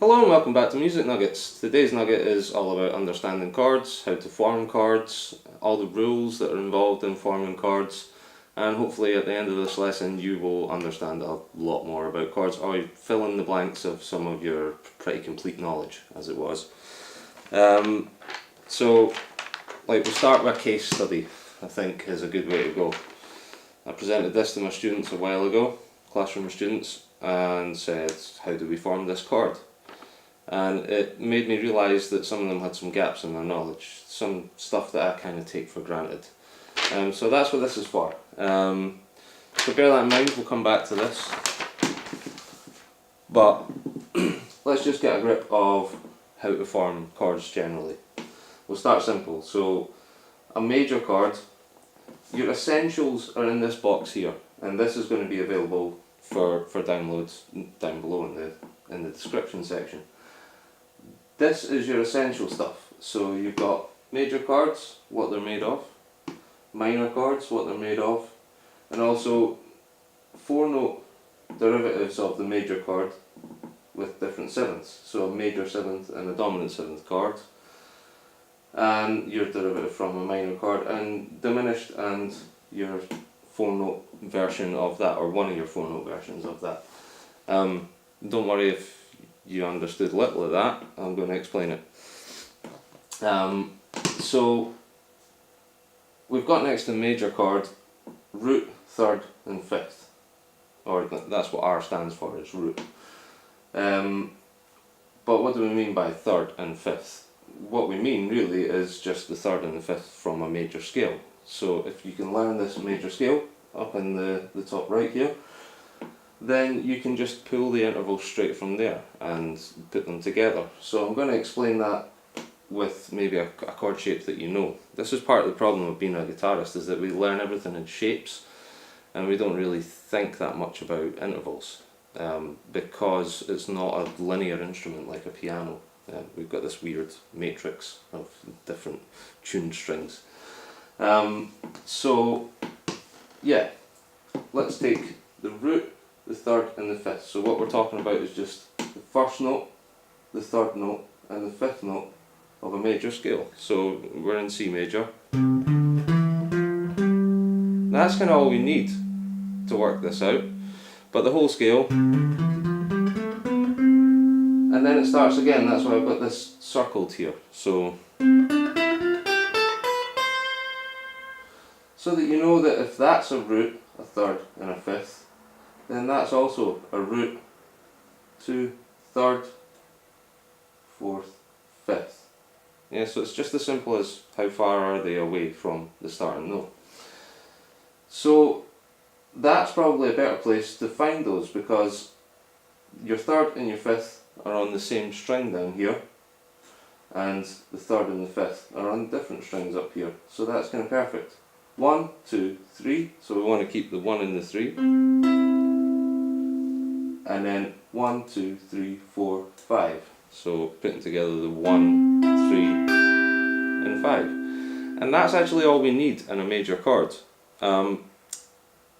Hello and welcome back to Music Nuggets. Today's nugget is all about understanding chords, how to form chords, all the rules that are involved in forming chords, and hopefully at the end of this lesson you will understand a lot more about chords, or fill in the blanks of some of your pretty complete knowledge, as it was. So we'll start with a case study, I think is a good way to go. I presented this to my students a while ago, classroom students, and said, how do we form this chord? And it made me realise that some of them had some gaps in their knowledge, some stuff that I kind of take for granted. So that's what this is for. So bear that in mind, we'll come back to this. But let's just get a grip of how to form chords generally. We'll start simple. So a major chord, your essentials are in this box here, and this is going to be available for downloads down below in the description section. This is your essential stuff. So you've got major chords, what they're made of, minor chords, what they're made of, and also 4-note derivatives of the major chord with different sevenths. So a major seventh and a dominant seventh chord, and your derivative from a minor chord, and diminished and your 4-note version of that, or one of your 4-note versions of that. Don't worry if you understood little of that, I'm going to explain it. So we've got next to major chord, root, third and fifth, or that's what R stands for, is root. But what do we mean by third and fifth? What we mean really is just the third and the fifth from a major scale. So if you can learn this major scale up in the top right here, then you can just pull the intervals straight from there and put them together. So I'm going to explain that with maybe a chord shape that you know. This is part of the problem of being a guitarist, is that we learn everything in shapes and we don't really think that much about intervals, because it's not a linear instrument like a piano. We've got this weird matrix of different tuned strings. So yeah, let's take the root, the third and the fifth. So what we're talking about is just the first note, the third note and the fifth note of a major scale. So we're in C major. That's kind of all we need to work this out. But the whole scale, and then it starts again. That's why I've got this circled here. So that you know that if that's a root, a third and a fifth, then that's also a root, 2, third, fourth, fifth. Yeah, so it's just as simple as how far are they away from the starting note. So that's probably a better place to find those, because your third and your fifth are on the same string down here, and the third and the fifth are on different strings up here. So that's kind of perfect. 1, 2, 3, so we want to keep the 1 and the 3. And then 1, 2, 3, 4, 5. So putting together the 1, 3 and 5. And that's actually all we need in a major chord.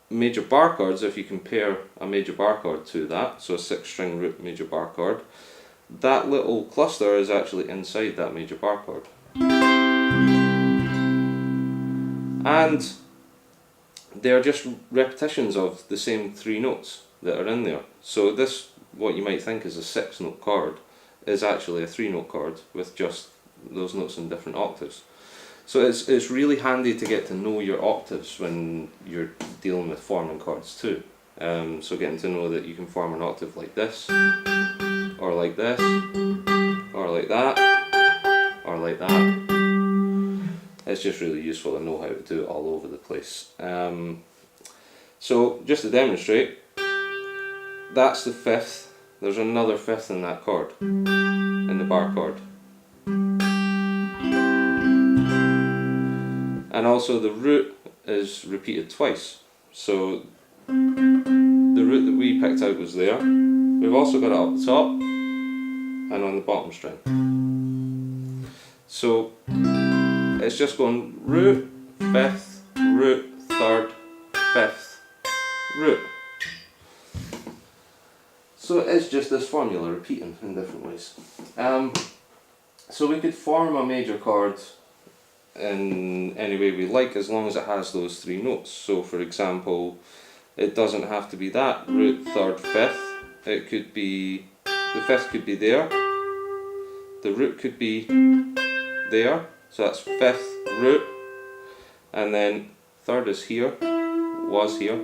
Major bar chords, if you compare a major bar chord to that, so a 6-string root major bar chord, that little cluster is actually inside that major bar chord. And they're just repetitions of the same 3 notes that are in there. So this, what you might think is a 6-note chord, is actually a 3-note chord with just those notes in different octaves. So it's really handy to get to know your octaves when you're dealing with forming chords too. So getting to know that you can form an octave like this, or like this, or like that, or like that. It's just really useful to know how to do it all over the place. So just to demonstrate, that's the fifth. There's another fifth in that chord, in the bar chord. And also the root is repeated twice. So the root that we picked out was there. We've also got it up the top and on the bottom string. So it's just going root, fifth, root, third, fifth, root. So it is just this formula repeating in different ways. So we could form a major chord in any way we like as long as it has those three notes. So for example, it doesn't have to be that root, third, fifth. It could be, the fifth could be there, the root could be there, so that's fifth, root, and then third is here, was here.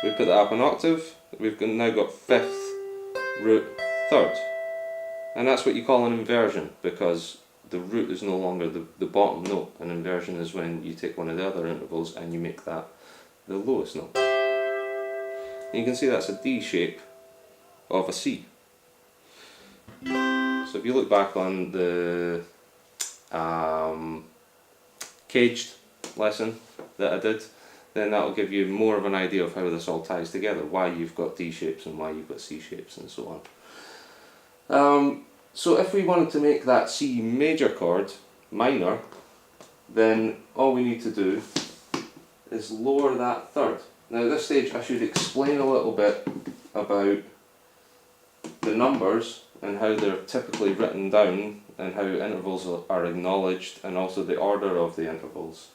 We put that up an octave, we've now got fifth, root, third. And that's what you call an inversion, because the root is no longer the bottom note. An inversion is when you take one of the other intervals and you make that the lowest note. And you can see that's a D shape of a C. So if you look back on the caged lesson that I did, then that will give you more of an idea of how this all ties together, why you've got D shapes and why you've got C shapes and so on. So if we wanted to make that C major chord minor, then all we need to do is lower that third. Now at this stage I should explain a little bit about the numbers and how they're typically written down and how intervals are acknowledged, and also the order of the intervals.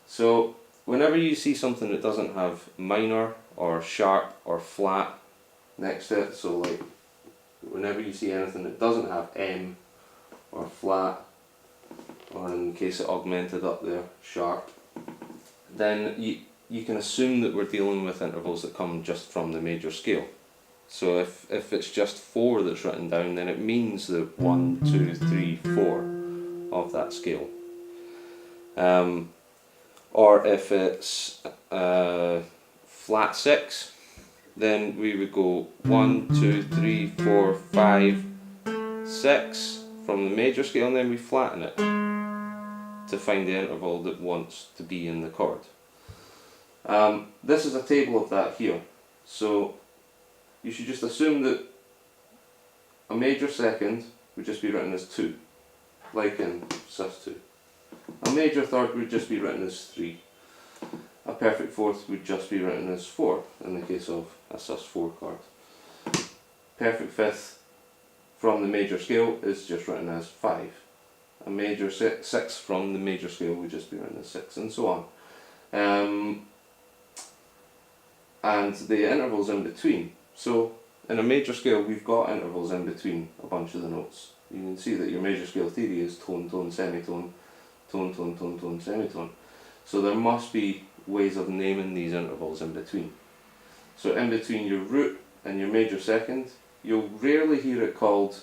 So whenever you see something that doesn't have minor or sharp or flat next to it, so like whenever you see anything that doesn't have M or flat, or in the case of augmented up there, sharp, then you can assume that we're dealing with intervals that come just from the major scale. So if it's just 4 that's written down, then it means the 1, 2, 3, 4 of that scale. Or if it's flat 6, then we would go 1, 2, 3, 4, 5, 6 from the major scale, and then we flatten it to find the interval that wants to be in the chord. This is a table of that here. So you should just assume that a major second would just be written as 2, like in sus2. A major third would just be written as 3. A perfect fourth would just be written as 4 in the case of a sus4 chord. Perfect fifth from the major scale is just written as 5. A major 6 from the major scale would just be written as 6, and so on. And the intervals in between. So in a major scale we've got intervals in between a bunch of the notes. You can see that your major scale theory is tone, tone, semitone, tone, tone, tone, tone, semitone. So there must be ways of naming these intervals in between. So in between your root and your major second, you'll rarely hear it called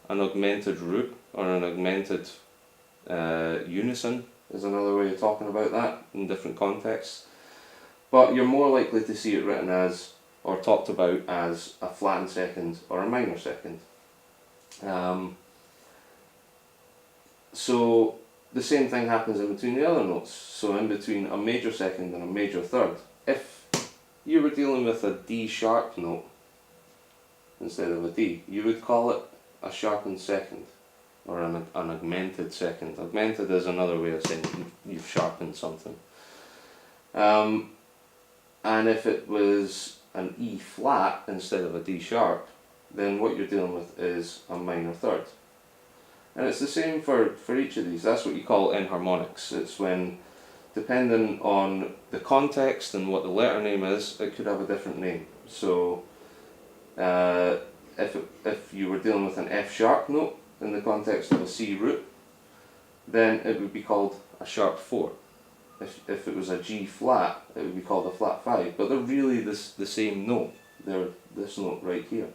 an augmented root or an augmented unison is another way of talking about that in different contexts. But you're more likely to see it written as, or talked about as, a flattened second or a minor second. So the same thing happens in between the other notes. So in between a major second and a major third, if you were dealing with a D sharp note instead of a D, you would call it a sharpened second or an augmented second. Augmented is another way of saying you've sharpened something. And if it was an E flat instead of a D sharp, then what you're dealing with is a minor third. And it's the same for each of these. That's what you call enharmonics. It's when, depending on the context and what the letter name is, it could have a different name. So if you were dealing with an F sharp note in the context of a C root, then it would be called a sharp 4. If it was a G flat, it would be called a flat 5. But they're really the same note. They're this note right here,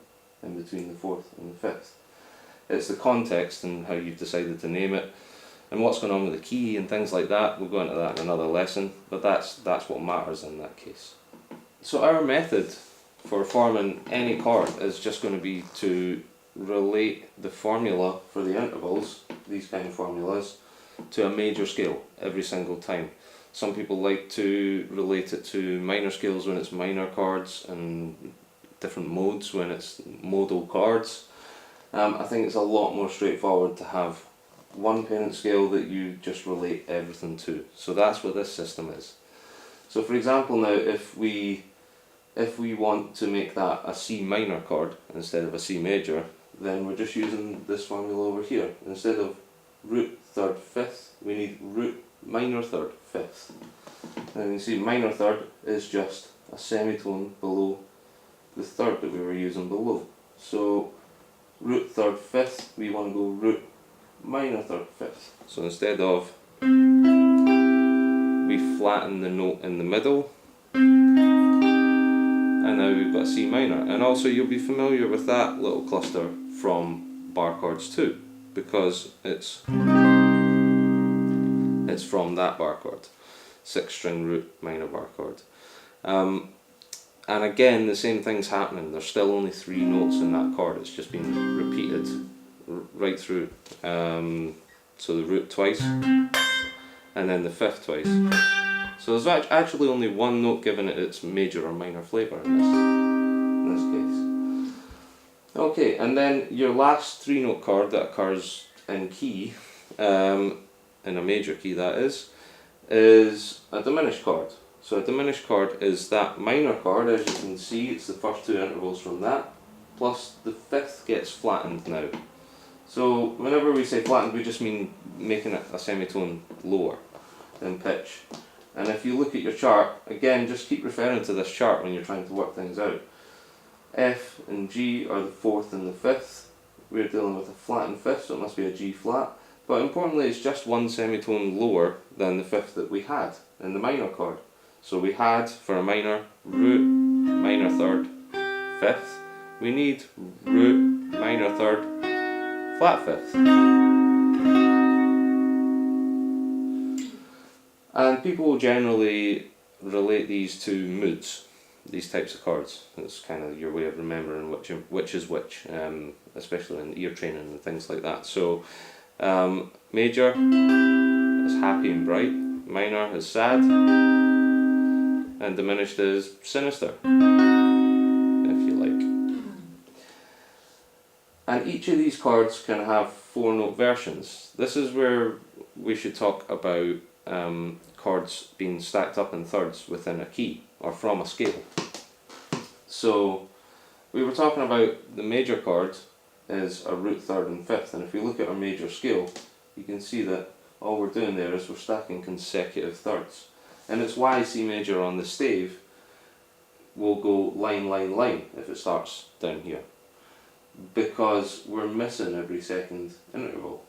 in between the 4th and the 5th. It's the context and how you've decided to name it, and what's going on with the key and things like that. We'll go into that in another lesson, but that's what matters in that case. So our method for forming any chord is just going to be to relate the formula for the intervals, these kind of formulas, to a major scale every single time. Some people like to relate it to minor scales when it's minor chords, and different modes when it's modal chords. I think it's a lot more straightforward to have one parent scale that you just relate everything to. So that's what this system is. So for example now, if we if we want to make that a C minor chord instead of a C major, then we're just using this formula over here. Instead of root third fifth, we need root minor third fifth. And you can see minor third is just a semitone below the third that we were using below. So root third fifth, we want to go root minor third fifth. So instead of, we flatten the note in the middle, and now we've got C minor. And also you'll be familiar with that little cluster from bar chords too, because it's from that bar chord, 6-string root minor bar chord. And again, the same thing's happening. There's still only 3 notes in that chord. It's just been repeated right through. So the root twice, and then the fifth twice. So there's actually only 1 note giving it its major or minor flavour in this case. Okay, and then your last 3-note chord that occurs in key, in a major key that is a diminished chord. So a diminished chord is that minor chord, as you can see, it's the first 2 intervals from that, plus the 5th gets flattened now. So whenever we say flattened, we just mean making it a semitone lower in pitch. And if you look at your chart, again, just keep referring to this chart when you're trying to work things out. F and G are the 4th and the 5th. We're dealing with a flattened 5th, so it must be a G flat. But importantly, it's just 1 semitone lower than the 5th that we had in the minor chord. So we had, for a minor, root, minor third, 5th. We need root, minor third, flat 5th. And people will generally relate these to moods, these types of chords. It's kind of your way of remembering which is which, especially in ear training and things like that. So major is happy and bright, minor is sad, and diminished is sinister, if you like. And each of these chords can have 4-note versions. This is where we should talk about chords being stacked up in thirds within a key or from a scale. So we were talking about the major chord is a root third and 5th, and if we look at our major scale, you can see that all we're doing there is we're stacking consecutive thirds. And it's why C major on the stave will go line, line, line if it starts down here, because we're missing every second interval.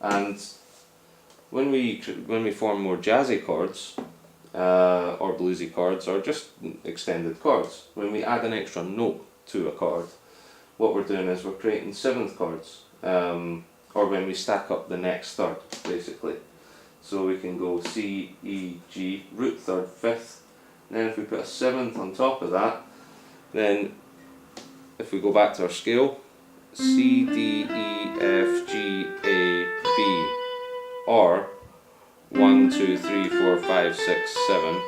And when we form more jazzy chords, or bluesy chords, or just extended chords, when we add an extra note to a chord, what we're doing is we're creating 7th chords, or when we stack up the next third, basically. So we can go C, E, G, root third, 5th, and then if we put a 7th on top of that, then if we go back to our scale, C, D, E, F, G, A, B, or 1, 2, 3, 4, 5, 6, 7,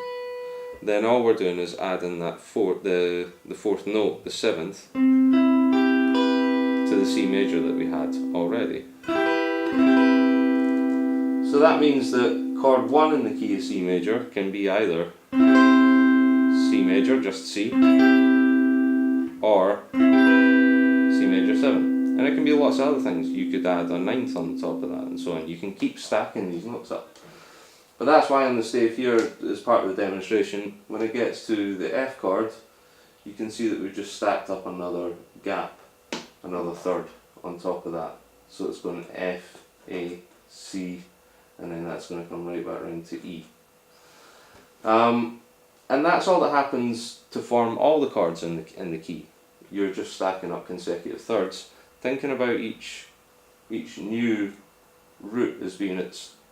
then all we're doing is adding that the 4th note, the 7th, to the C major that we had already. So that means that chord 1 in the key of C major can be either C major, just C, or C major 7. And it can be lots of other things. You could add a 9th on the top of that and so on. You can keep stacking these notes up. But that's why on the stave here, as part of the demonstration, when it gets to the F chord, you can see that we've just stacked up another gap, another third on top of that. So it's going F, A, C, and then that's going to come right back around to E. And that's all that happens to form all the chords in the key. You're just stacking up consecutive thirds, thinking about each new root as being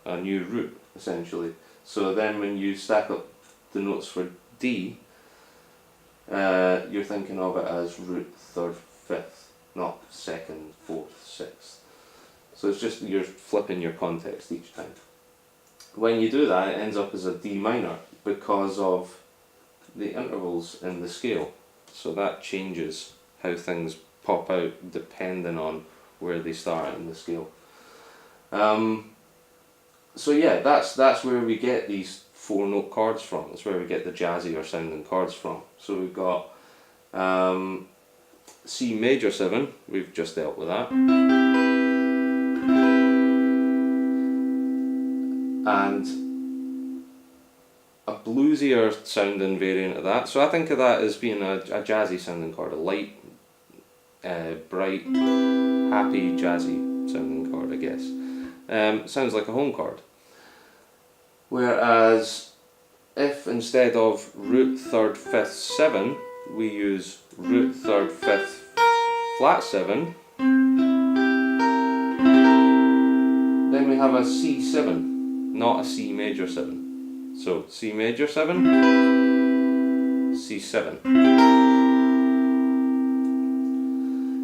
a new root, essentially. So then when you stack up the notes for D, you're thinking of it as root third, 5th, not 2nd, 4th, 6th. So it's just you're flipping your context each time. When you do that, it ends up as a D minor because of the intervals in the scale. So that changes how things pop out depending on where they start in the scale. So yeah, that's where we get these 4-note chords from. That's where we get the jazzier sounding chords from. So we've got C major 7, we've just dealt with that. And a bluesier sounding variant of that. So I think of that as being a jazzy sounding chord, a light, bright, happy, jazzy sounding chord, I guess. Sounds like a home chord. Whereas if instead of root 3rd 5th 7 we use root 3rd 5th flat 7, then we have a C7, not a C major 7. So C major 7, C7.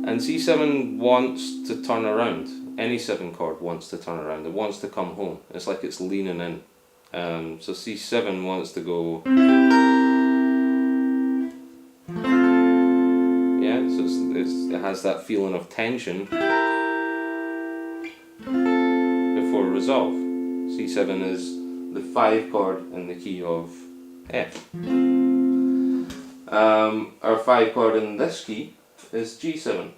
And C7 wants to turn around. Any 7 chord wants to turn around. It wants to come home. It's like it's leaning in. So C7 wants to go. Yeah, so it has that feeling of tension before resolve. C7 is the 5 chord in the key of F. Our 5 chord in this key is G7.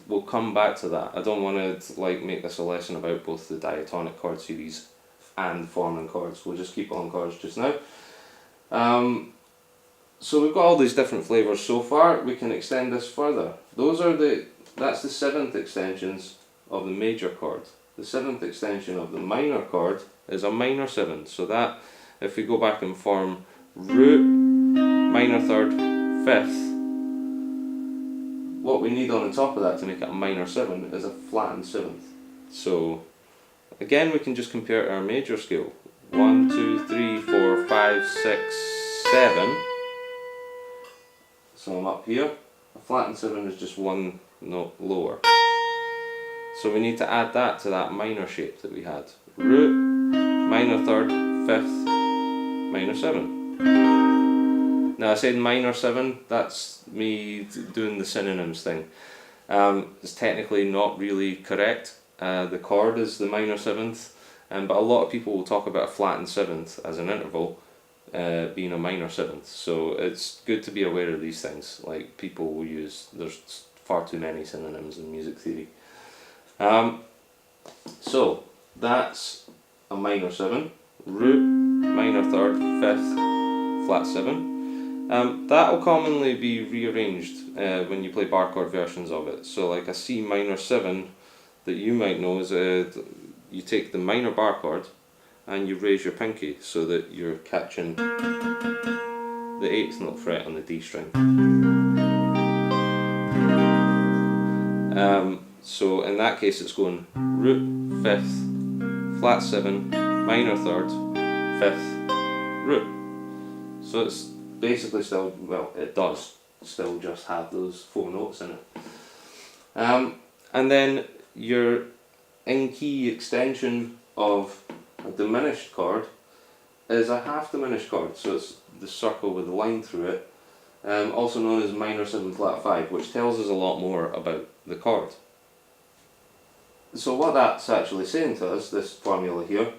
We'll come back to that. I don't want to make this a lesson about both the diatonic chord series and forming chords. We'll just keep it on chords just now. So we've got all these different flavours so far. We can extend this further. That's the 7th extensions of the major chord. The 7th extension of the minor chord is a minor 7. So that, if we go back and form root minor 3rd 5th, what we need on the top of that to make it a minor 7 is a flattened 7th. So again, we can just compare it to our major scale. 1, 2, 3, 4, 5, 6, 7. So I'm up here. A flattened 7 is just 1 note lower. So we need to add that to that minor shape that we had. Root, minor 3rd, 5th, minor 7. Now I said minor 7, that's me doing the synonyms thing. It's technically not really correct. The chord is the minor 7th, but a lot of people will talk about a flattened 7th as an interval being a minor 7th. So it's good to be aware of these things. Like people will use, there's far too many synonyms in music theory. So that's a minor 7, root, minor 3rd, 5th, flat 7. That will commonly be rearranged when you play bar chord versions of it. So like a C minor 7 that you might know is you take the minor bar chord and you raise your pinky so that you're catching the 8th note fret on the D string. So in that case it's going root, 5th, flat 7, minor 3rd, 5th, root. So it's basically still, well, it does still just have those 4 notes in it. And then your in-key extension of a diminished chord is a half diminished chord. So it's the circle with the line through it, also known as minor 7 flat 5, which tells us a lot more about the chord. So what that's actually saying to us, this formula here,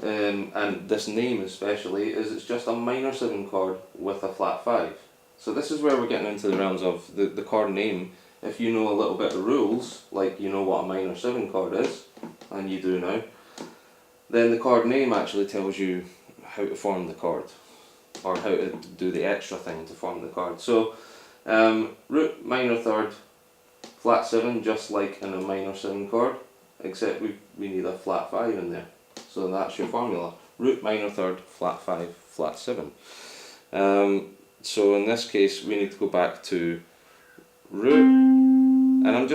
and this name especially, is it's just a minor 7 chord with a flat 5. So this is where we're getting into the realms of the chord name. If you know a little bit of rules, like you know what a minor 7 chord is, and you do now, then the chord name actually tells you how to form the chord, or how to do the extra thing to form the chord. So root, minor 3rd, flat 7, just like in a minor 7 chord, except we need a flat 5 in there. So that's your formula. Root, minor 3rd, flat 5, flat 7. So in this case we need to go back to root, and I'm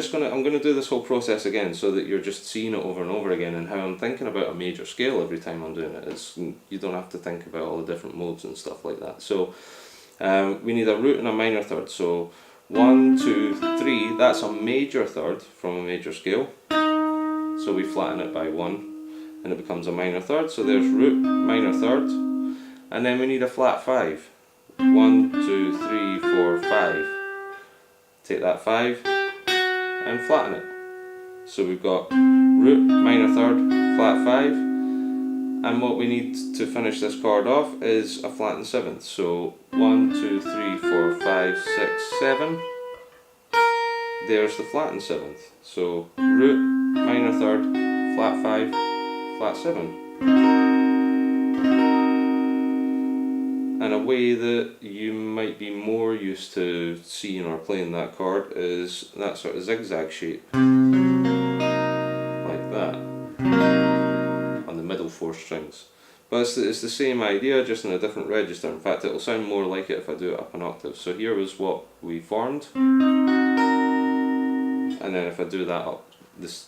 gonna do this whole process again so that you're just seeing it over and over again, and how I'm thinking about a major scale every time I'm doing it. You don't have to think about all the different modes and stuff like that. So we need a root and a minor 3rd. So 1, 2, 3, that's a major 3rd from a major scale. So we flatten it by 1 and it becomes a minor 3rd. So there's root, minor 3rd, and then we need a flat 5. 1, 2, 3, 4, 5. Take that 5 and flatten it. So we've got root, minor 3rd, flat 5, And what we need to finish this chord off is a flattened seventh. So 1, 2, 3, 4, 5, 6, 7. There's the flattened seventh. So root, minor third, flat 5, flat 7. And a way that you might be more used to seeing or playing that chord is that sort of zigzag shape, like that, on the middle 4 strings. But it's the same idea, just in a different register. In fact, it'll sound more like it if I do it up an octave. So here was what we formed, and then if I do that up, this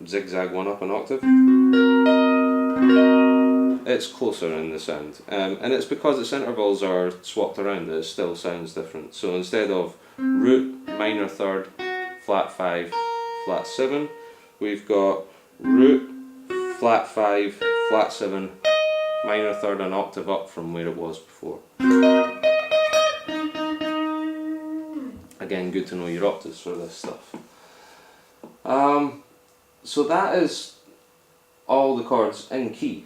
zigzag one up an octave, it's closer in the sound, and it's because its intervals are swapped around that it still sounds different. So instead of root, minor third, flat 5, flat 7, we've got root, flat 5, flat 7, minor third an octave up from where it was before. Again, good to know your octaves for this stuff. So that is all the chords in key.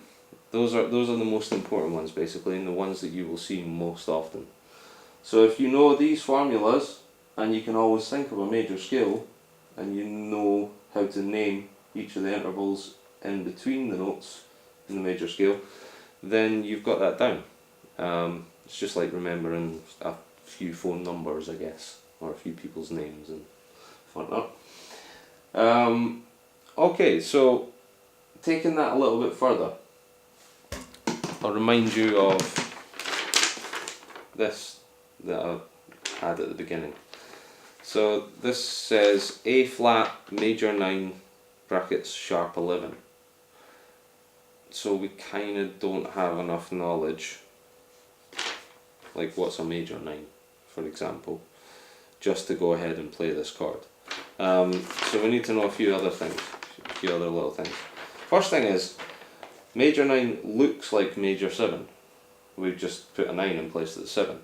Those are the most important ones basically, and the ones that you will see most often. So if you know these formulas, and you can always think of a major scale, and you know how to name each of the intervals in between the notes in the major scale, then you've got that down. It's just like remembering a few phone numbers, I guess, or a few people's names and whatnot. Okay, so taking that a little bit further, I'll remind you of this that I had at the beginning. So this says A flat major 9 brackets sharp 11. So we kind of don't have enough knowledge, like what's a major 9 for example, just to go ahead and play this chord. So we need to know a few other things, a few other little things. First thing is, major 9 looks like major 7. We've just put a 9 in place of the 7.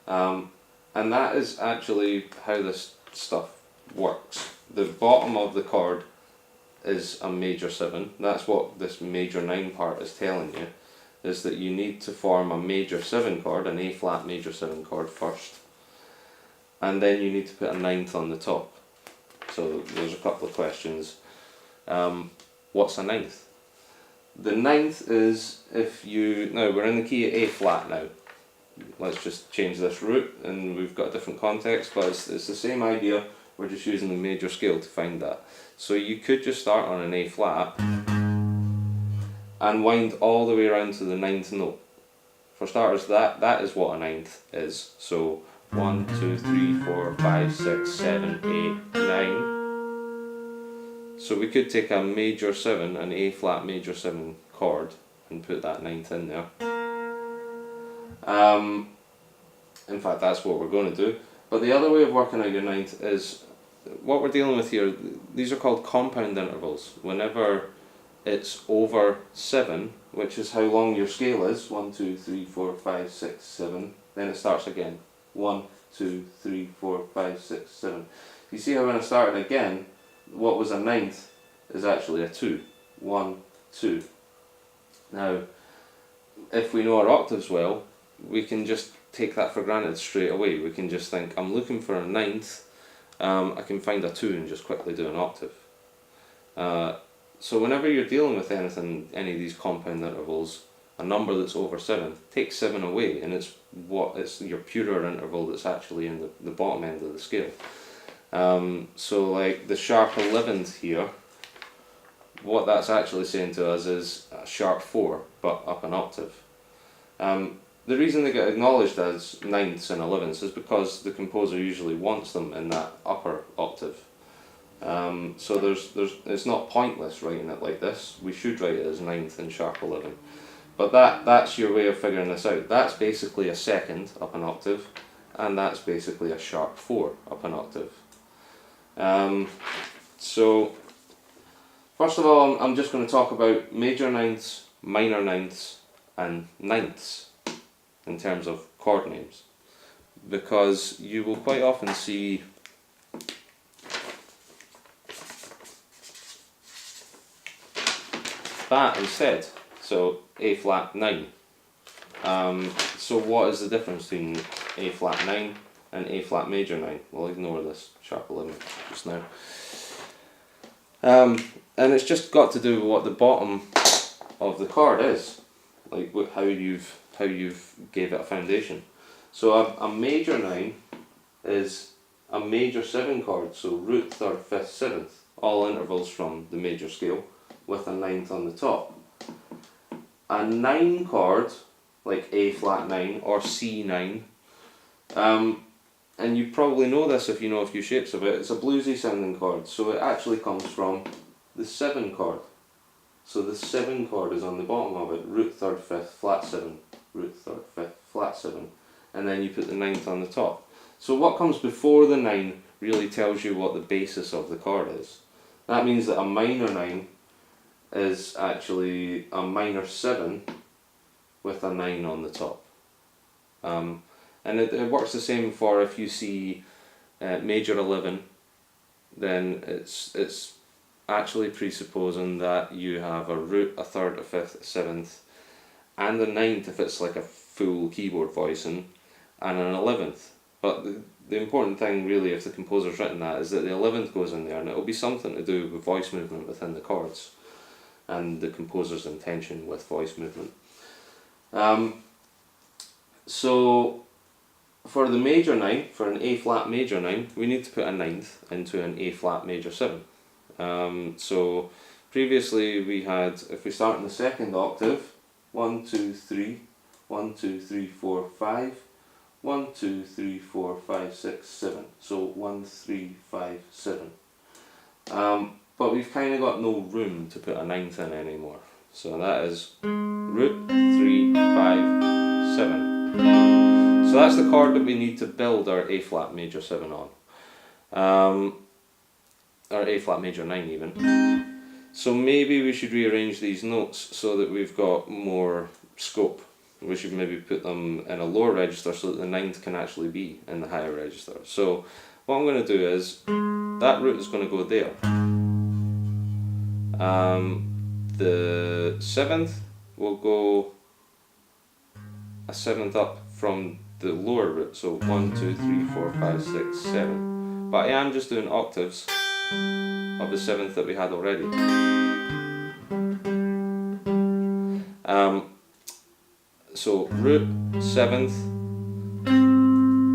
And that is actually how this stuff works. The bottom of the chord is a major 7. That's what this major 9 part is telling you, is that you need to form a major 7 chord, an A flat major 7 chord first. And then you need to put a 9th on the top. So there's a couple of questions. What's a 9th? The 9th is if you, now we're in the key of A flat now. Let's just change this root and we've got a different context, but it's the same idea, we're just using the major scale to find that. So you could just start on an A flat and wind all the way around to the 9th note. For starters, that is what a 9th is. So 1, 2, 3, 4, 5, 6, 7, 8, 9. So we could take a major 7, an A flat major 7 chord, and put that 9th in there. In fact, that's what we're going to do. But the other way of working out your 9th is, what we're dealing with here, these are called compound intervals. Whenever it's over 7, which is how long your scale is, 1, 2, 3, 4, 5, 6, 7, then it starts again. 1, 2, 3, 4, 5, 6, 7. You see how when I started again, what was a 9th is actually a 2. 1, 2. Now, if we know our octaves well, we can just take that for granted straight away. We can just think, I'm looking for a 9th, I can find a 2 and just quickly do an octave. So whenever you're dealing with anything, any of these compound intervals, a number that's over 7, take 7 away, and it's your purer interval that's actually in the bottom end of the scale. So like the sharp 11th here, what that's actually saying to us is a sharp 4, but up an octave. The reason they get acknowledged as 9ths and 11ths is because the composer usually wants them in that upper octave. So it's not pointless writing it like this. We should write it as 9th and sharp 11. But that's your way of figuring this out. That's basically a second up an octave, and that's basically a sharp 4 up an octave. So first of all, I'm just going to talk about major 9ths, minor 9ths, and 9ths in terms of chord names, because you will quite often see that instead. So A flat 9. So what is the difference between A flat 9 and A flat major 9? We'll ignore this sharp 11 just now. And it's just got to do with what the bottom of the chord is, like how you've gave it a foundation. So a major 9 is a major 7 chord, so root, 3rd, 5th, 7th, all intervals from the major scale with a 9th on the top. A 9 chord, like A flat 9 or C9, and you probably know this if you know a few shapes of it, it's a bluesy sounding chord, so it actually comes from the 7 chord. So the 7 chord is on the bottom of it, root, 3rd, 5th, flat 7, root, 3rd, 5th, flat 7, and then you put the 9th on the top. So what comes before the 9 really tells you what the basis of the chord is. That means that a minor 9 is actually a minor 7 with a 9 on the top. And it works the same for if you see major 11, then it's actually presupposing that you have a root, a 3rd, a 5th, a 7th, and a 9th if it's like a full keyboard voicing, and an 11th. But the important thing really, if the composer's written that, is that the 11th goes in there, and it'll be something to do with voice movement within the chords and the composer's intention with voice movement. So for the major 9, for an A flat major 9, we need to put a 9th into an A flat major 7. So previously we had, if we start in the 2nd octave, 1, 2, 3, 1, 2, 3, 4, 5, 1, 2, 3, 4, 5, 6, 7. So 1, 3, 5, 7. But we've kind of got no room to put a 9th in anymore. So that is root, 3, 5, 7. So that's the chord that we need to build our A flat major 7 on. Or A flat major 9 even. So maybe we should rearrange these notes so that we've got more scope. We should maybe put them in a lower register so that the 9th can actually be in the higher register. So what I'm going to do is, that root is going to go there. The 7th will go a 7th up from the lower root, so 1, 2, 3, 4, 5, 6, 7. But I am just doing octaves of the 7th that we had already. So root, 7th,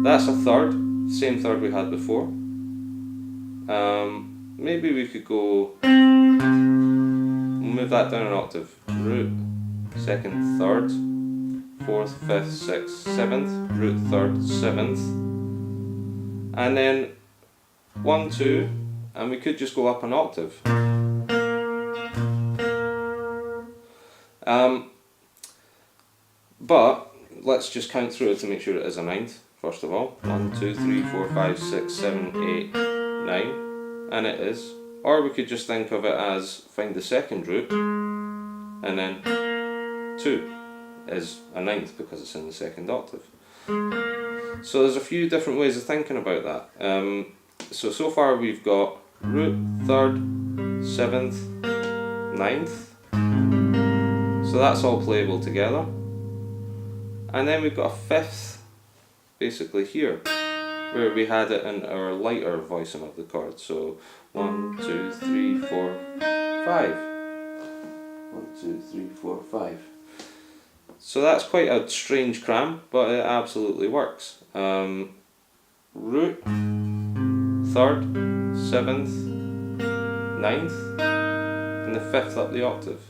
that's a 3rd, same 3rd we had before. Maybe we could go, we'll move that down an octave. Root, 2nd, 3rd, 4th, 5th, 6th, 7th, root, 3rd, 7th, and then 1, 2, and we could just go up an octave. But let's just count through it to make sure it is a 9th, first of all. 1, 2, 3, 4, 5, 6, 7, 8, 9, and it is. Or we could just think of it as, find the 2nd root, and then 2 is a 9th because it's in the 2nd octave. So there's a few different ways of thinking about that. So far we've got root, 3rd, 7th, 9th. So that's all playable together. And then we've got a 5th basically here, where we had it in our lighter voicing of the chord. So 1, 2, 3, 4, 5. 1, 2, 3, 4, 5. So that's quite a strange cram, but it absolutely works. Root, 3rd, 7th, 9th, and the 5th up the octave.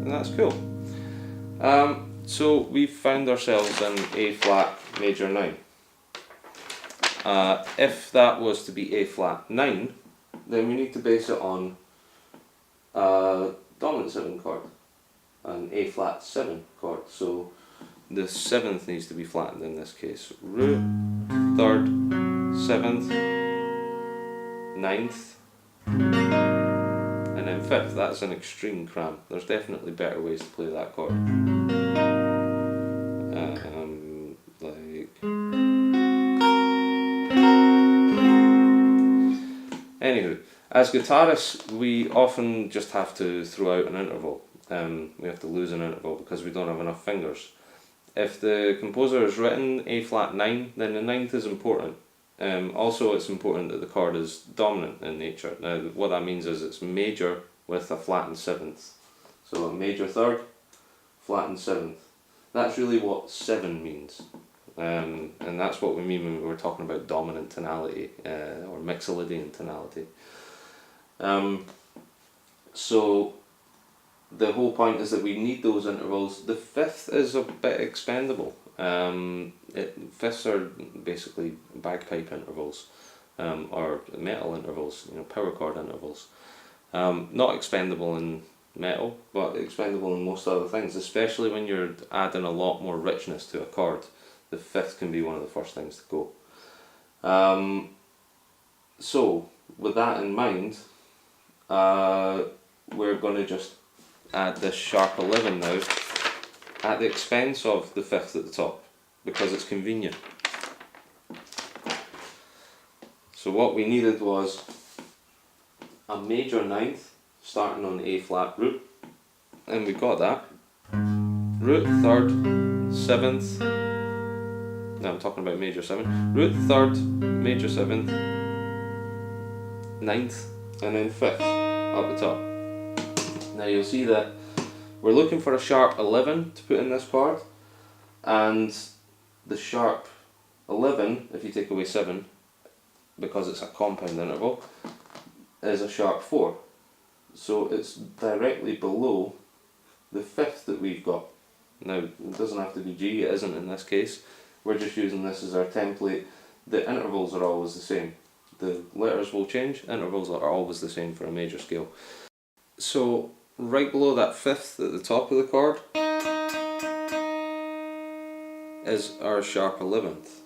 And that's cool. So we've found ourselves in A flat major 9. If that was to be A flat 9, then we need to base it on a dominant 7 chord, an A flat 7 chord. So the 7th needs to be flattened in this case. Root, 3rd, 7th, 9th, and then 5th. That's an extreme cram. There's definitely better ways to play that chord. As guitarists, we often just have to throw out an interval. We have to lose an interval because we don't have enough fingers. If the composer has written A flat 9, then the ninth is important. Also, it's important that the chord is dominant in nature. Now, what that means is it's major with a flattened seventh. So a major third, flattened seventh. That's really what 7 means. And that's what we mean when we're talking about dominant tonality or mixolydian tonality. So the whole point is that we need those intervals. The fifth is a bit expendable. Fifths are basically bagpipe intervals or metal intervals, power chord intervals. Not expendable in metal, but expendable in most other things, especially when you're adding a lot more richness to a chord. The fifth can be one of the first things to go. So with that in mind, we're going to just add this sharp 11 now at the expense of the fifth at the top, because it's convenient. So what we needed was a major ninth starting on A flat root, and we got that. Root third, seventh, now I'm talking about major 7, root third, major 7th, ninth, and then 5th up the top. Now you'll see that we're looking for a sharp 11 to put in this chord, and the sharp 11, if you take away 7, because it's a compound interval, is a sharp 4. So it's directly below the 5th that we've got. Now it doesn't have to be G, it isn't in this case. We're just using this as our template. The intervals are always the same. The letters will change, intervals are always the same for a major scale. So right below that 5th at the top of the chord is our sharp 11th.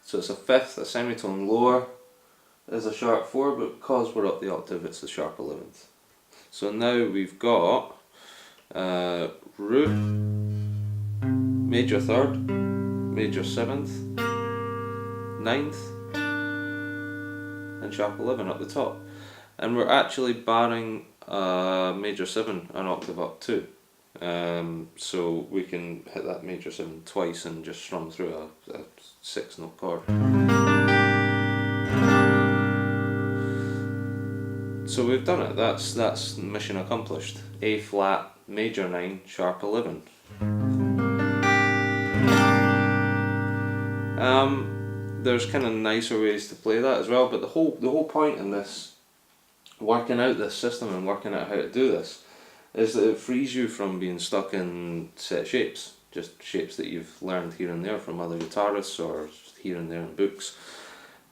So it's a 5th, a semitone lower is a sharp 4, but because we're up the octave it's the sharp 11th. So now we've got root, major 3rd, major 7th, 9th, and sharp 11 up the top. And we're actually barring major 7 an octave up too. So we can hit that major 7 twice and just strum through a 6-note chord. So we've done it, that's mission accomplished. A flat, major 9, sharp 11. There's kind of nicer ways to play that as well, but the whole point in this, working out this system and working out how to do this, is that it frees you from being stuck in set shapes, just shapes that you've learned here and there from other guitarists or here and there in books.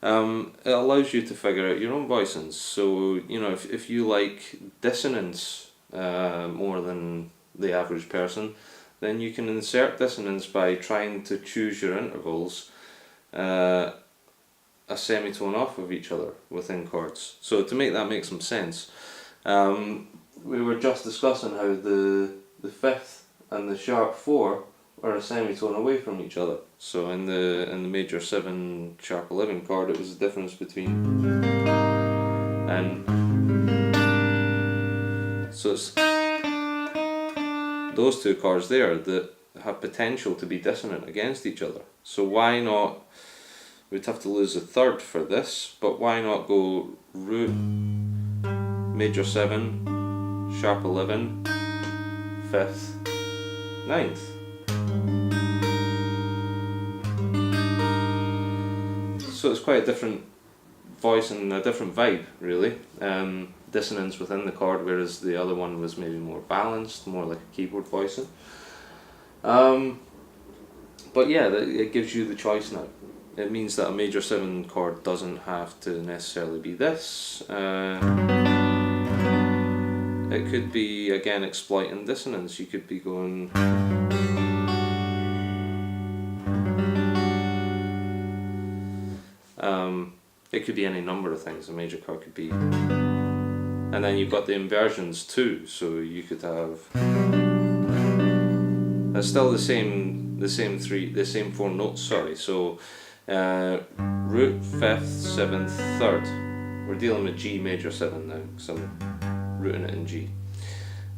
It allows you to figure out your own voicings. So if you like dissonance more than the average person, then you can insert dissonance by trying to choose your intervals a semitone off of each other within chords. So to make that make some sense, we were just discussing how the 5th and the sharp 4 are a semitone away from each other. So in the major 7 sharp 11 chord, it was the difference between, and so it's those two chords there that have potential to be dissonant against each other. So why not, we'd have to lose a 3rd for this, but why not go root, major 7, sharp 11, 5th, 9th. So it's quite a different voice and a different vibe, really. Dissonance within the chord, whereas the other one was maybe more balanced, more like a keyboard voicing. But yeah, it gives you the choice now. It means that a major 7 chord doesn't have to necessarily be this. It could be, again, exploiting dissonance. You could be going... it could be any number of things. A major chord could be... And then you've got the inversions too, so you could have... It's still the same 4 notes, sorry. So Root, 5th, 7th, 3rd. We're dealing with G major 7 now, because I'm rooting it in G.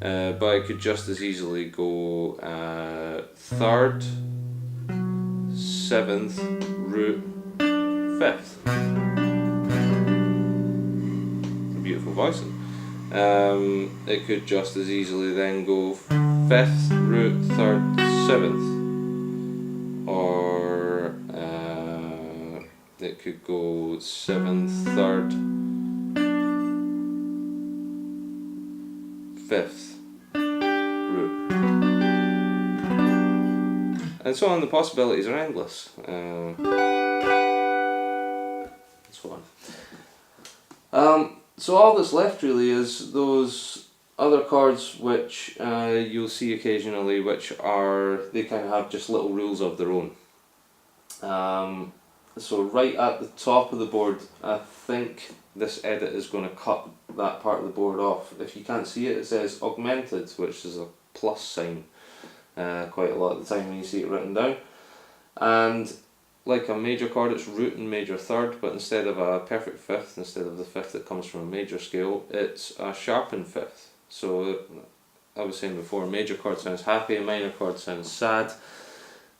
But I could just as easily go 3rd, 7th, root, 5th. Beautiful voicing. It could just as easily then go 5th, root, 3rd, 7th. Or it could go 7th, 3rd, 5th root. And so on, the possibilities are endless. So on. So all that's left really is those other chords which you'll see occasionally, which are, they kind of have just little rules of their own. So right at the top of the board, I think this edit is going to cut that part of the board off. If you can't see it, it says Augmented, which is a plus sign quite a lot of the time when you see it written down. And like a major chord, it's root and major 3rd, but instead of a perfect 5th, instead of the 5th that comes from a major scale, it's a sharpened 5th. So I was saying before, a major chord sounds happy, a minor chord sounds sad,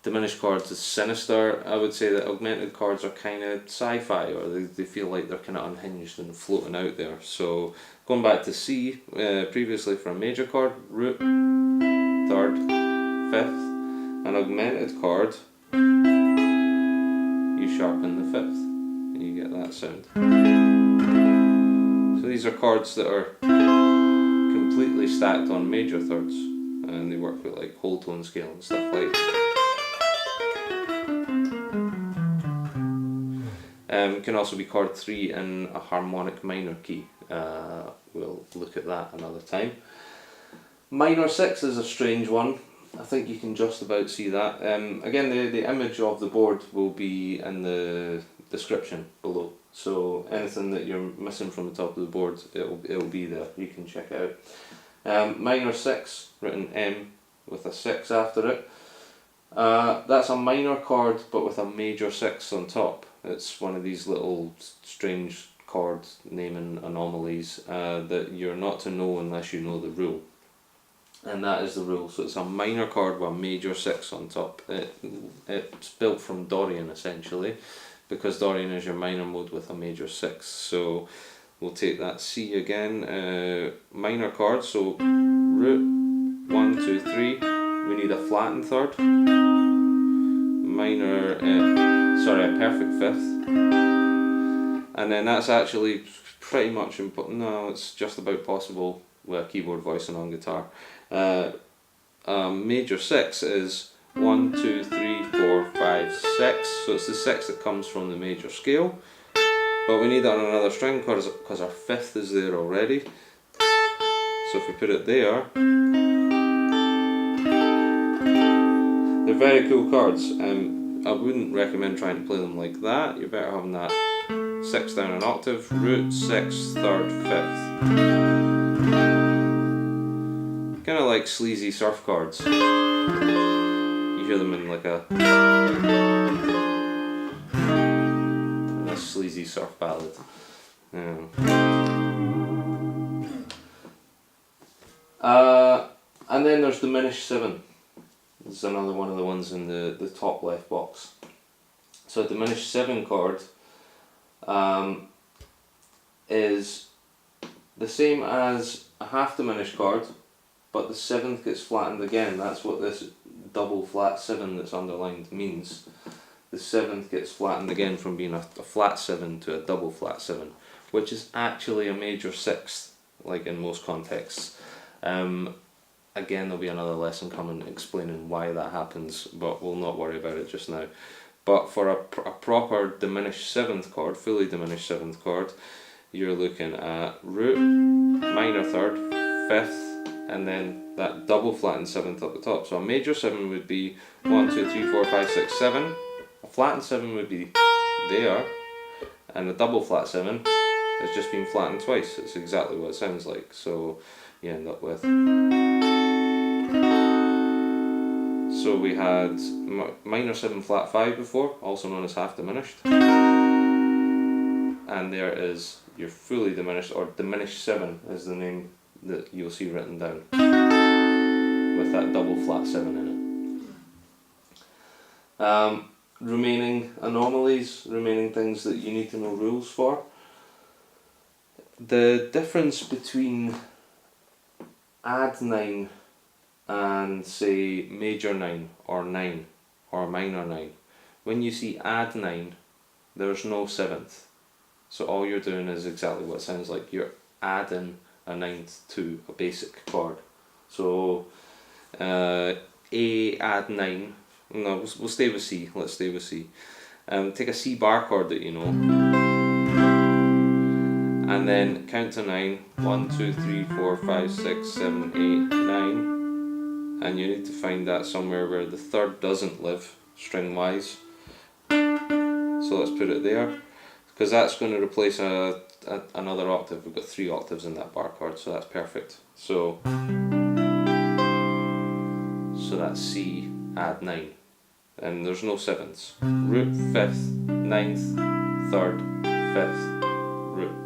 diminished chords is sinister. I would say that augmented chords are kind of sci-fi, or they feel like they're kind of unhinged and floating out there. So going back to C, previously for a major chord, root, 3rd, 5th, an augmented chord, you sharpen the 5th, and you get that sound. So these are chords that are completely stacked on major thirds, and they work with like whole tone scale and stuff like. Can also be chord 3 in a harmonic minor key. We'll look at that another time. Minor 6 is a strange one. I think you can just about see that. Again, the image of the board will be in the description below. So anything that you're missing from the top of the board, it'll be there. You can check it out. Minor 6, written M with a 6 after it. That's a minor chord but with a major 6 on top. It's one of these little strange chord naming anomalies that you're not to know unless you know the rule. And that is the rule. So it's a minor chord with a major 6 on top. It's built from Dorian essentially, because Dorian is your minor mode with a major 6. So we'll take that C again, minor chord, so root, 1, 2, 3, we need a flattened third, minor, a perfect 5th, and then that's actually pretty much important. No, it's just about possible with a keyboard voicing on guitar. Major 6 is 1, 2, 3, 4, 5, 6, so it's the 6 that comes from the major scale, but we need that on another string because our 5th is there already. So if we put it there, they're very cool chords. I wouldn't recommend trying to play them like that. You're better having that 6 down an octave, root, 6, 3rd, 5th. Kind of like sleazy surf chords. You hear them in like a sleazy surf ballad. Yeah. And then there's Diminished 7. This is another one of the ones in the top left box. So a Diminished 7 chord is the same as a half diminished chord, but the 7th gets flattened again. That's what this double flat 7 that's underlined means. The 7th gets flattened again from being a flat 7 to a double flat 7, which is actually a major 6th, like in most contexts. Again, there'll be another lesson coming explaining why that happens, but we'll not worry about it just now. But for a proper diminished 7th chord, fully diminished 7th chord, you're looking at root, minor 3rd, 5th, and then that double flattened 7th up the top. So a major 7 would be 1, 2, 3, 4, 5, 6, 7. A flattened 7 would be there, and a double flat 7 has just been flattened twice. It's exactly what it sounds like. So you end up with. So we had minor 7 flat 5 before, also known as half diminished. And there is your fully diminished, or diminished 7 is the name that you'll see written down, with that double flat 7 in it. Remaining anomalies, remaining things that you need to know rules for. The difference between add 9 and say major 9 or minor 9. When you see add 9, there's no 7th. So all you're doing is exactly what it sounds like. You're adding a 9th to a basic chord. So A add 9. No, we'll stay with C. Let's stay with C. Take a C bar chord that you know, and then count to 9. 1, 2, 3, 4, 5, 6, 7, 8, 9. And you need to find that somewhere where the third doesn't live, string wise. So let's put it there, because that's going to replace another octave. We've got 3 octaves in that bar chord, so that's perfect. So that's C, add 9. And there's no 7ths. Root, 5th, 9th, 3rd, 5th, root.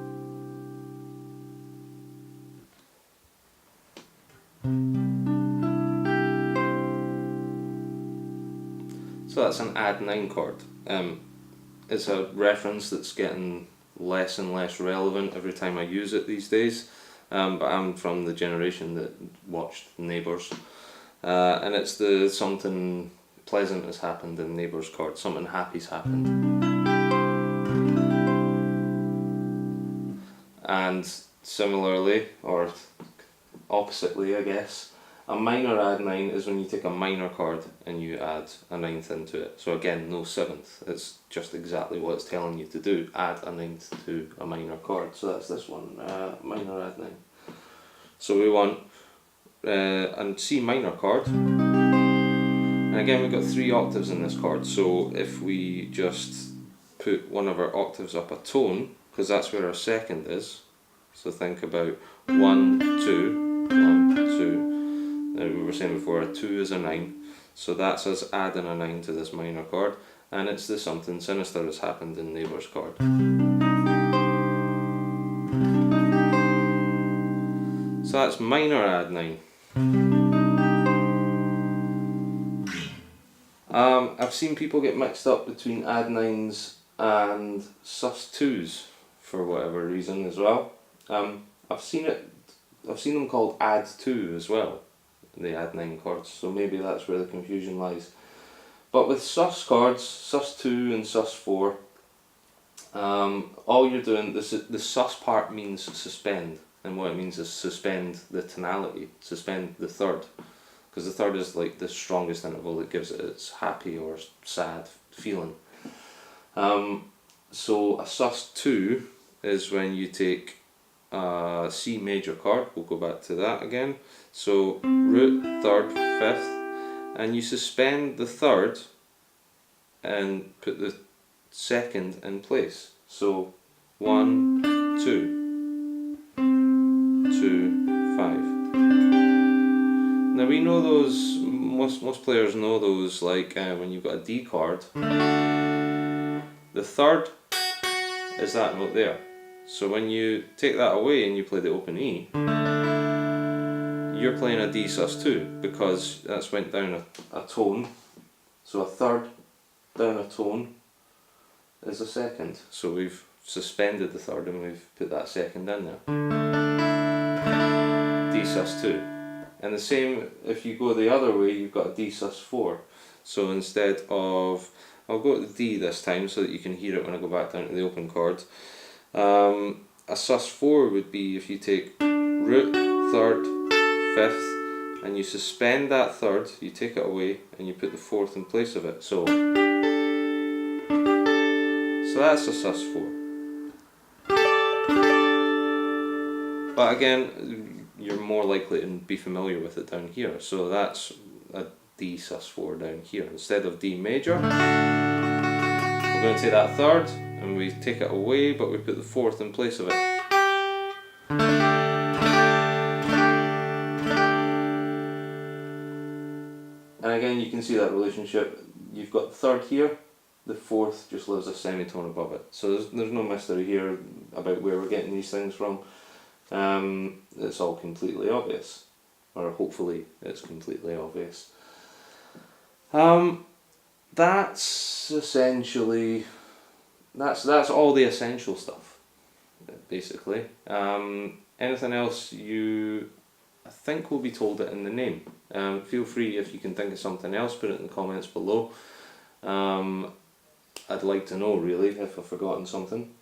So that's an add 9 chord. It's a reference that's getting less and less relevant every time I use it these days, but I'm from the generation that watched Neighbours, and it's something pleasant has happened in Neighbours chord, something happy's happened. And similarly, or oppositely I guess, a minor add 9 is when you take a minor chord and you add a 9th into it. So again, no 7th, it's just exactly what it's telling you to do, add a 9th to a minor chord. So that's this one, minor add 9. So we want a C minor chord, and again we've got 3 octaves in this chord, so if we just put one of our octaves up a tone, because that's where our second is, so think about 1, 2, 1, 2. We were saying before, a 2 is a 9, so that's us adding a 9 to this minor chord, and it's the something sinister has happened in Neighbours chord. So that's minor add 9. I've seen people get mixed up between add 9s and sus 2s for whatever reason as well. I've seen them called add 2 as well, the add 9 chords, so maybe that's where the confusion lies. But with sus chords, sus 2 and sus 4, all you're doing, the sus part means suspend, and what it means is suspend the tonality, suspend the third, because the third is like the strongest interval that gives it its happy or sad feeling. So a sus 2 is when you take a C major chord, we'll go back to that again, so root, 3rd, 5th, and you suspend the 3rd and put the 2nd in place, so 1, 2, 2, 5. Now we know those, most players know those, like when you've got a D chord, the 3rd is that note there. So when you take that away and you play the open E, you're playing a D sus 2, because that's went down a tone, so a 3rd down a tone is a 2nd. So we've suspended the 3rd and we've put that 2nd in there. D sus 2. And the same, if you go the other way, you've got a D sus 4. So instead of, I'll go to the D this time so that you can hear it when I go back down to the open chord. A sus 4 would be if you take root, 3rd, 5th, and you suspend that 3rd, you take it away and you put the 4th in place of it. So that's a sus 4. But again, you're more likely to be familiar with it down here. So that's a D sus 4 down here. Instead of D major, we're going to take that 3rd and we take it away, but we put the 4th in place of it. And again, you can see that relationship. You've got the third here, the fourth just lives a semitone above it. So there's no mystery here about where we're getting these things from. It's all completely obvious, or hopefully it's completely obvious. That's essentially, that's all the essential stuff, basically. Anything else I think will be told it in the name. Feel free, if you can think of something else, put it in the comments below. I'd like to know, really, if I've forgotten something.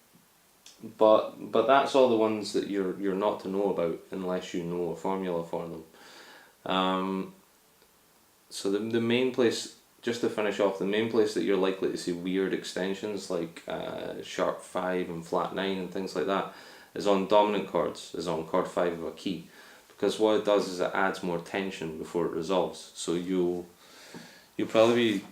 But that's all the ones that you're not to know about unless you know a formula for them. So the main place, just to finish off, the main place that you're likely to see weird extensions like sharp 5 and flat 9 and things like that is on dominant chords, is on chord 5 of a key. Because what it does is it adds more tension before it resolves. So you'll probably,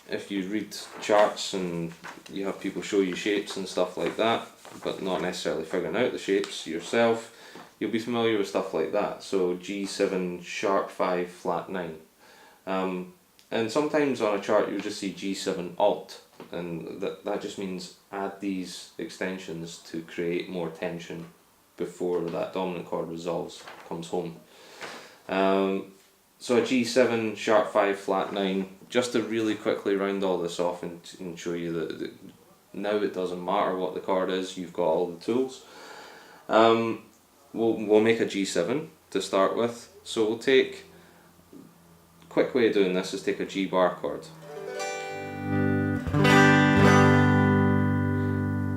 if you read charts and you have people show you shapes and stuff like that, but not necessarily figuring out the shapes yourself, you'll be familiar with stuff like that. So G7, sharp 5, flat 9. And sometimes on a chart you'll just see G7 alt, and that just means add these extensions to create more tension before that dominant chord resolves, comes home. So a G7, sharp 5, flat 9, just to really quickly round all this off and show you that now it doesn't matter what the chord is, you've got all the tools. We'll make a G7 to start with. So we'll take, quick way of doing this is take a G bar chord.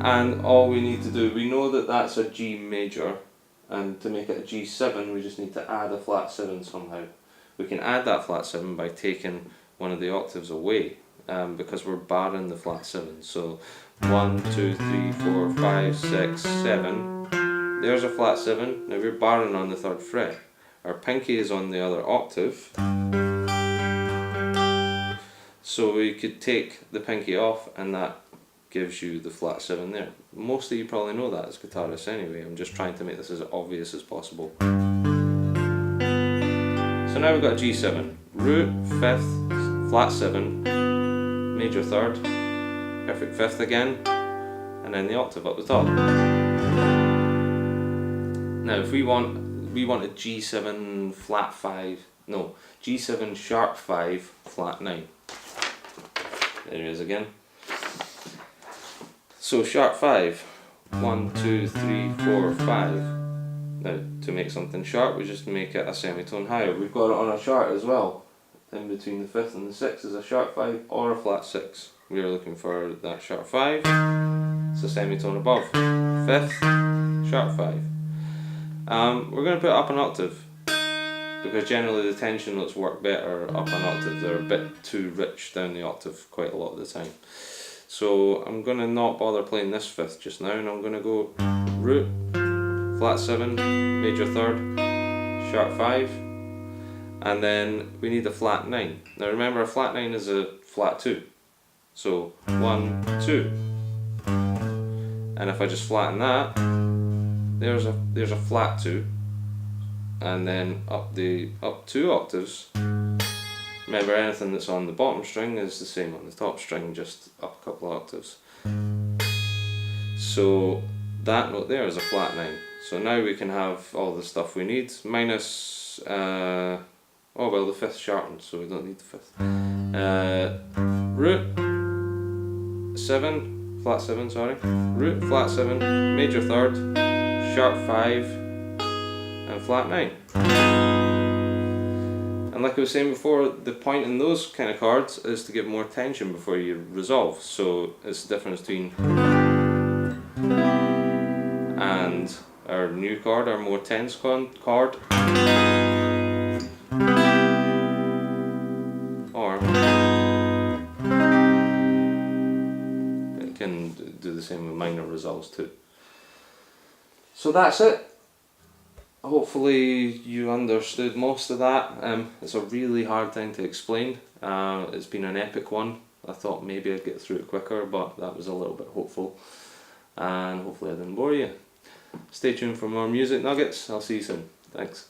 And all we need to do, we know that that's a G major, and to make it a G7 we just need to add a flat 7 somehow. We can add that flat 7 by taking one of the octaves away, because we're barring the flat 7. So 1, 2, 3, 4, 5, 6, 7. There's a flat 7. Now we're barring on the 3rd fret. Our pinky is on the other octave. So we could take the pinky off and that gives you the flat 7 there. Most of you probably know that as guitarists anyway. I'm just trying to make this as obvious as possible. So now we've got a G7. Root, 5th, flat 7, major 3rd, perfect 5th again, and then the octave up the top. Now if we want a G7 flat 5, no, G7 sharp 5 flat 9. There it is again. So sharp 5, 1, 2, 3, 4, 5. Now to make something sharp we just make it a semitone higher. We've got it on a chart as well. In between the 5th and the 6th is a sharp 5 or a flat 6. We are looking for that sharp 5, it's a semitone above. 5th, sharp 5. We're going to put it up an octave, because generally the tension notes work better up an octave. They're a bit too rich down the octave quite a lot of the time. So I'm going to not bother playing this 5th just now, and I'm going to go root, flat 7, major 3rd, sharp 5, and then we need a flat 9. Now remember, a flat 9 is a flat 2. So 1, 2. And if I just flatten that, there's a flat 2, and then up 2 octaves. Remember, anything that's on the bottom string is the same on the top string, just up a couple of octaves. So that note there is a flat 9. So now we can have all the stuff we need, minus, oh well, the 5th sharpened, so we don't need the 5th. Root, 7, flat 7, sorry. Root, flat 7, major 3rd, sharp 5, and flat 9. And like I was saying before, the point in those kind of chords is to give more tension before you resolve. So it's the difference between and our new chord, our more tense chord, or it can do the same with minor resolves too. So that's it. Hopefully you understood most of that. It's a really hard thing to explain. It's been an epic one. I thought maybe I'd get through it quicker, but that was a little bit hopeful. And hopefully I didn't bore you. Stay tuned for more music nuggets. I'll see you soon. Thanks.